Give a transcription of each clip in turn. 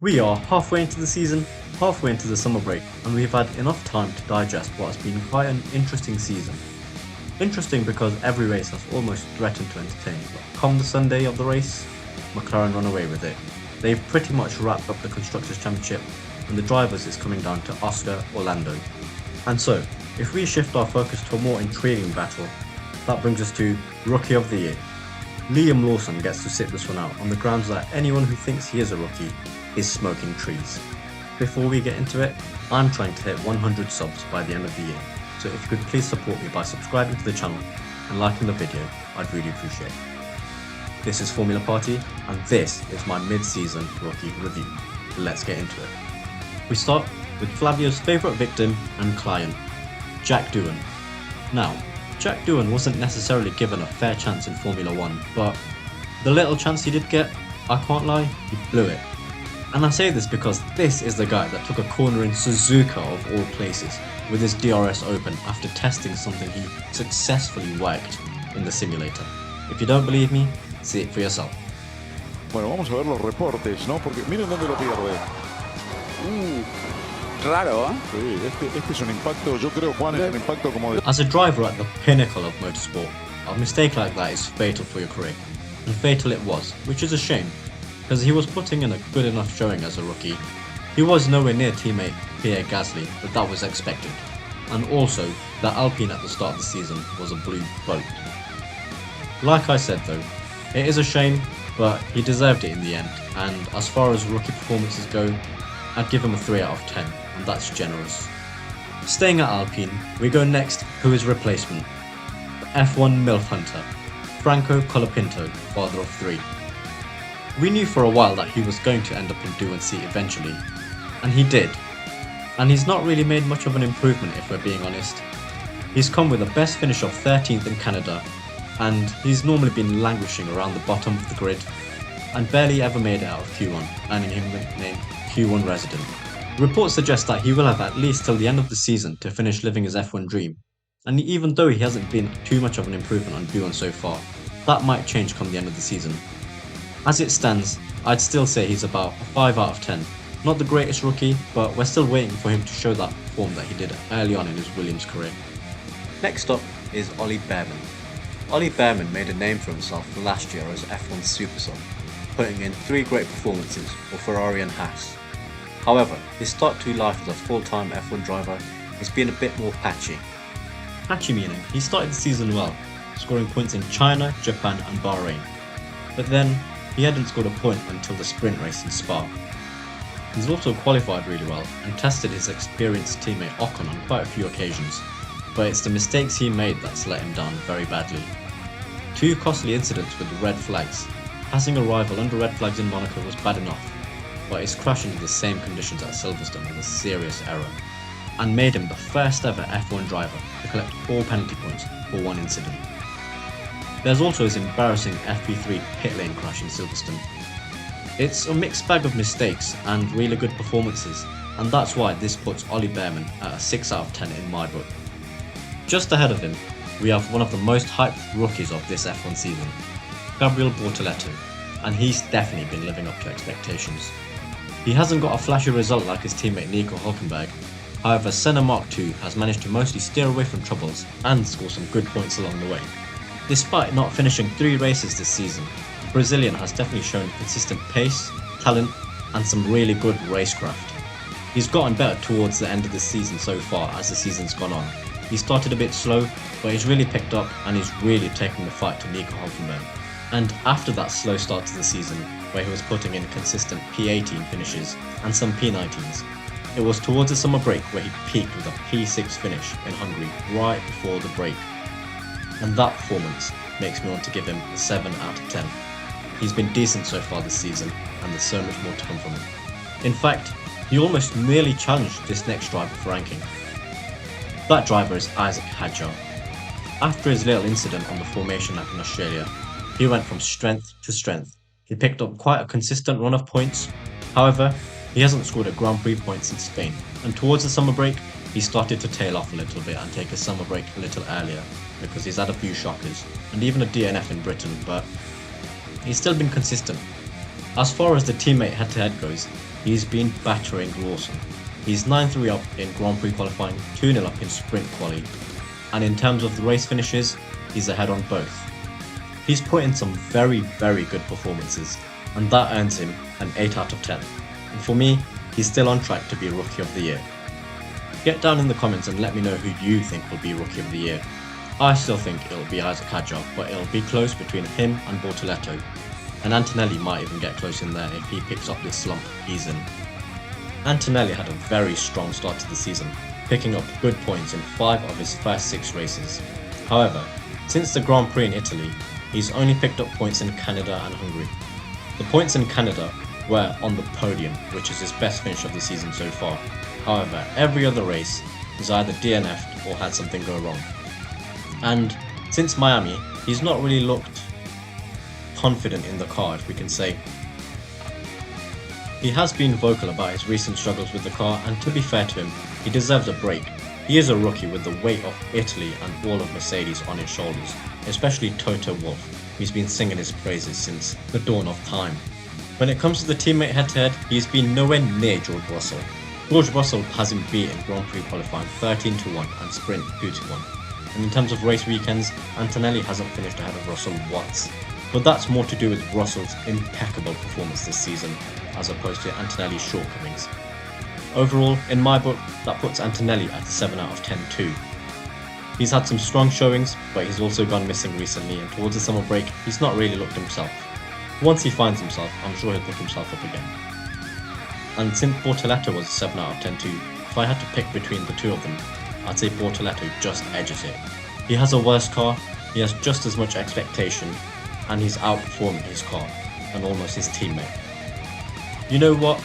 We are halfway into the season, halfway into the summer break, and we've had enough time to digest what has been quite an interesting season. Interesting because every race has almost threatened to entertain, but come the Sunday of the race, McLaren run away with it. They've pretty much wrapped up the Constructors' Championship, and the drivers is coming down to Oscar or Lando. And so, if we shift our focus to a more intriguing battle, that brings us to Rookie of the Year. Liam Lawson gets to sit this one out on the grounds that anyone who thinks he is a rookie is smoking trees. Before we get into it, I'm trying to hit 100 subs by the end of the year, so if you could please support me by subscribing to the channel and liking the video, I'd really appreciate it. This is Formula Party, and this is my mid-season rookie review. Let's get into it. We start with Flavio's favourite victim and client, Jack Doohan. Now, Jack Doohan wasn't necessarily given a fair chance in Formula 1, but the little chance he did get, I can't lie, he blew it. And I say this because this is the guy that took a corner in Suzuka of all places with his DRS open after testing something he successfully worked in the simulator. If you don't believe me, see it for yourself. Bueno, vamos a ver los reportes, ¿no? Porque miren dónde lo pierde. Raro, ¿eh? Sí, este es un impacto, yo creo, Juan, es un impacto como de... As a driver at the pinnacle of motorsport, a mistake like that is fatal for your career. And fatal it was, which is a shame, because he was putting in a good enough showing as a rookie. He was nowhere near teammate Pierre Gasly, but that was expected. And also, that Alpine at the start of the season was a blue boat. Like I said though, it is a shame, but he deserved it in the end, and as far as rookie performances go, I'd give him a 3 out of 10, and that's generous. Staying at Alpine, we go next to his replacement, the F1 MILF hunter, Franco Colapinto, father of 3. We knew for a while that he was going to end up in Doohan's seat eventually, and he did. And he's not really made much of an improvement if we're being honest. He's come with a best finish of 13th in Canada, and he's normally been languishing around the bottom of the grid, and barely ever made it out of Q1, earning him the nickname Q1 Resident. Reports suggest that he will have at least till the end of the season to finish living his F1 dream, and even though he hasn't been too much of an improvement on Doohan so far, that might change come the end of the season. As it stands, I'd still say he's about a 5 out of 10. Not the greatest rookie, but we're still waiting for him to show that form that he did early on in his Williams career. Next up is Ollie Bearman. Ollie Bearman made a name for himself last year as F1 super sub, putting in 3 great performances for Ferrari and Haas. However, his start to life as a full-time F1 driver has been a bit more patchy. Patchy meaning he started the season well, scoring points in China, Japan and Bahrain. But then, he hadn't scored a point until the sprint race in Spa. He's also qualified really well and tested his experienced teammate Ocon on quite a few occasions, but it's the mistakes he made that's let him down very badly. 2 costly incidents with red flags. Passing a rival under red flags in Monaco was bad enough, but his crash into the same conditions at Silverstone was a serious error, and made him the first ever F1 driver to collect 4 penalty points for 1 incident. There's also his embarrassing FP3 pit lane crash in Silverstone. It's a mixed bag of mistakes and really good performances, and that's why this puts Ollie Bearman at a 6 out of 10 in my book. Just ahead of him, we have one of the most hyped rookies of this F1 season, Gabriel Bortoleto, and he's definitely been living up to expectations. He hasn't got a flashy result like his teammate Nico Hülkenberg, however Senna Mark II has managed to mostly steer away from troubles and score some good points along the way. Despite not finishing 3 races this season, the Brazilian has definitely shown consistent pace, talent and some really good racecraft. He's gotten better towards the end of the season so far as the season's gone on. He started a bit slow, but he's really picked up and he's really taking the fight to Nico Hülkenberg. And after that slow start to the season, where he was putting in consistent P18 finishes and some P19s, it was towards the summer break where he peaked with a P6 finish in Hungary right before the break. And that performance makes me want to give him a 7 out of 10. He's been decent so far this season, and there's so much more to come from him. In fact, he almost nearly challenged this next driver for ranking. That driver is Isack Hadjar. After his little incident on the formation lap in Australia, he went from strength to strength. He picked up quite a consistent run of points. However, he hasn't scored a Grand Prix point since Spain, and towards the summer break, he started to tail off a little bit and take his summer break a little earlier, because he's had a few shockers, and even a DNF in Britain, but he's still been consistent. As far as the teammate head-to-head goes, he's been battering Lawson. He's 9-3 up in Grand Prix qualifying, 2-0 up in sprint quali, and in terms of the race finishes, he's ahead on both. He's put in some very good performances, and that earns him an 8 out of 10. And for me, he's still on track to be Rookie of the Year. Get down in the comments and let me know who you think will be Rookie of the Year. I still think it'll be Isack Hadjar, but it'll be close between him and Bortoleto, and Antonelli might even get close in there if he picks up this slump he's in. Antonelli had a very strong start to the season, picking up good points in 5 of his first 6 races. However, since the Grand Prix in Italy, he's only picked up points in Canada and Hungary. The points in Canada were on the podium, which is his best finish of the season so far. However, every other race he's either DNF'd or had something go wrong. And since Miami, he's not really looked confident in the car, if we can say. He has been vocal about his recent struggles with the car, and to be fair to him, he deserves a break. He is a rookie with the weight of Italy and all of Mercedes on his shoulders, especially Toto Wolff, who's been singing his praises since the dawn of time. When it comes to the teammate head-to-head, he's been nowhere near George Russell. George Russell has him beat in Grand Prix qualifying 13-1 and sprint 2-1. And in terms of race weekends, Antonelli hasn't finished ahead of Russell once. But that's more to do with Russell's impeccable performance this season, as opposed to Antonelli's shortcomings. Overall, in my book, that puts Antonelli at a 7 out of 10 too. He's had some strong showings, but he's also gone missing recently, and towards the summer break, he's not really looked himself. Once he finds himself, I'm sure he'll pick himself up again. And since Bortoleto was a 7 out of 10 too, if I had to pick between the two of them, I'd say Bortoleto just edges it. He has a worse car, he has just as much expectation, and he's outperforming his car, and almost his teammate. You know what?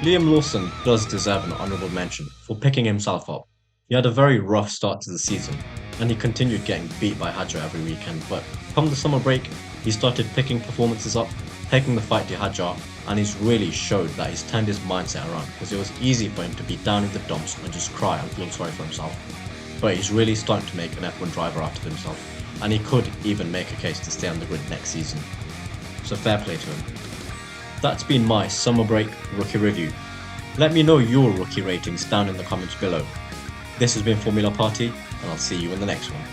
Liam Lawson does deserve an honourable mention for picking himself up. He had a very rough start to the season, and he continued getting beat by Hadjar every weekend, but come the summer break, he started picking performances up, taking the fight to Hadjar, and he's really showed that he's turned his mindset around, because it was easy for him to be down in the dumps and just cry and feel sorry for himself. But he's really starting to make an F1 driver out of himself, and he could even make a case to stay on the grid next season. So fair play to him. That's been my summer break rookie review. Let me know your rookie ratings down in the comments below. This has been Formula Party, and I'll see you in the next one.